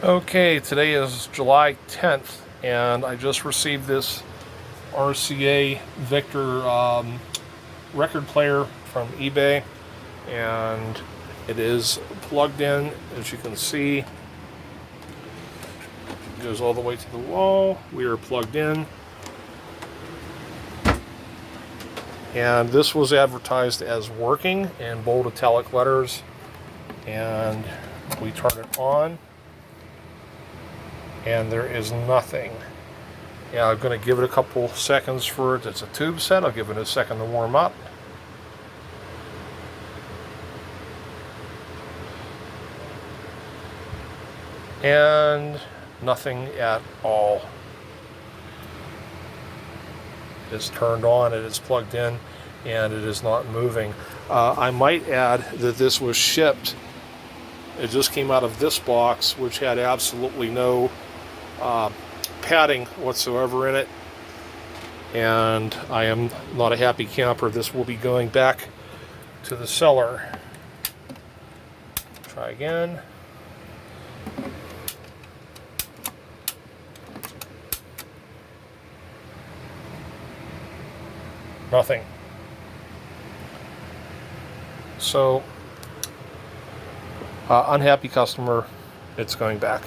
Okay, today is July 10th, and I just received this RCA Victor record player from eBay, and it is plugged in, as you can see. It goes all the way to the wall. We are plugged in. And this was advertised as working in bold italic letters, and we turn it on. And there is nothing. Yeah, I'm going to give it a couple seconds for it. It's a tube set. I'll give it a second to warm up. And nothing at all. It's turned on, it is plugged in, and it is not moving. I might add that this was shipped. It just came out of this box, which had absolutely no padding whatsoever in it, and I am not a happy camper. This will be going back to the seller. Try again. Nothing. So unhappy customer, it's going back.